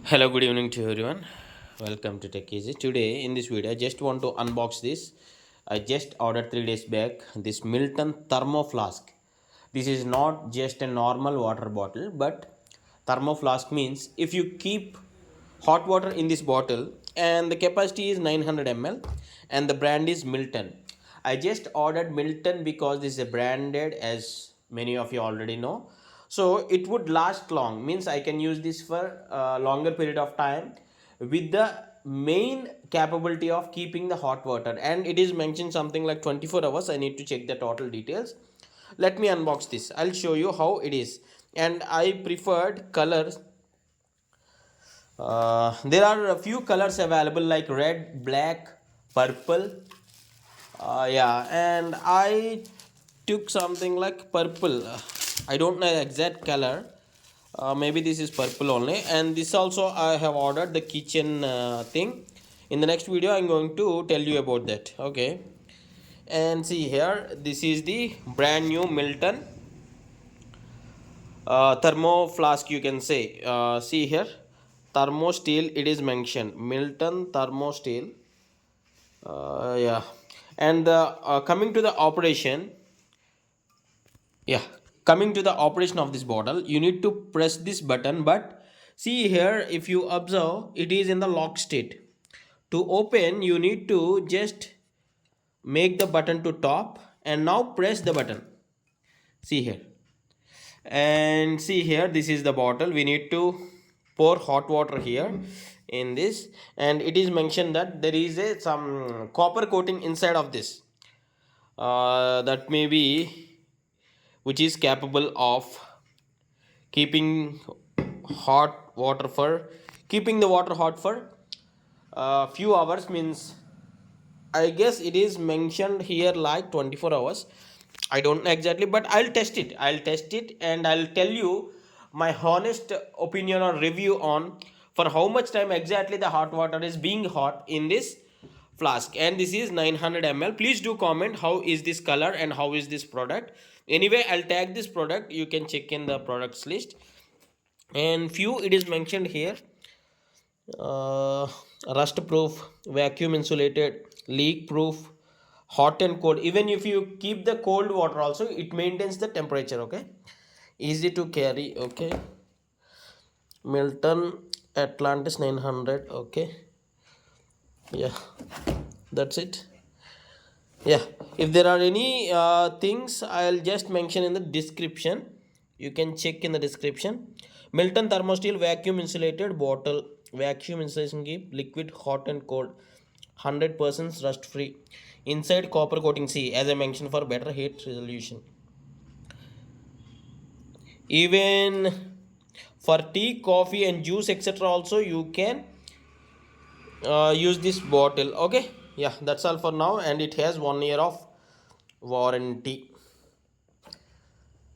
Hello, good evening to everyone. Welcome to Tech Easy. Today in this video, I just want to unbox this. I just ordered 3 days back this Milton thermo flask. This is not just a normal water bottle, but thermo flask means if you keep hot water in this bottle, and the capacity is 900 ml and the brand is Milton. I just ordered Milton because this is a branded, as many of you already know, so it would last long, means I can use this for a longer period of time with the main capability of keeping the hot water, and it is mentioned something like 24 hours. I need to check the total details. Let me unbox this. I'll show you how it is. And I preferred colors. There are a few colors available like red, black, purple. Yeah, and I took something like purple. I don't know the exact color. Maybe this is purple only. And this also I have ordered the kitchen thing. In the next video, I'm going to tell you about that. Okay. And see here, this is the brand new Milton thermo flask, you can say. See here, ThermoSteel. It is mentioned Milton ThermoSteel. Yeah, and coming to the operation. Yeah, coming to the operation of this bottle, you need to press this button, but see here, if you observe, it is in the lock state. To open, you need to just make the button to top and now press the button. See here, and see here, this is the bottle. We need to pour hot water here in this, and it is mentioned that there is a some copper coating inside of this, that may be, which is capable of keeping hot water for keeping the water hot for a few hours, means I guess it is mentioned here like 24 hours. I don't know exactly, but I'll test it and I'll tell you my honest opinion or review on for how much time exactly the hot water is being hot in this flask. And this is 900 ml. Please do comment how is this color and how is this product. Anyway, I'll tag this product. You can check in the products list. And few it is mentioned here, uh, rust proof, vacuum insulated, leak proof, hot and cold. Even if you keep the cold water also, it maintains the temperature. Okay, easy to carry. Okay, Milton Atlantis 900. Okay, yeah, that's it. Yeah, if there are any things, I'll just mention in the description. You can check in the description. Milton ThermoSteel vacuum insulated bottle, vacuum insulation, keep liquid hot and cold, 100% rust free, inside copper coating. See, as I mentioned, for better heat resolution. Even for tea, coffee and juice, etc., also you can use this bottle. Okay, yeah, that's all for now, and it has 1 year of warranty.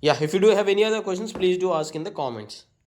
Yeah, if you do have any other questions, please do ask in the comments.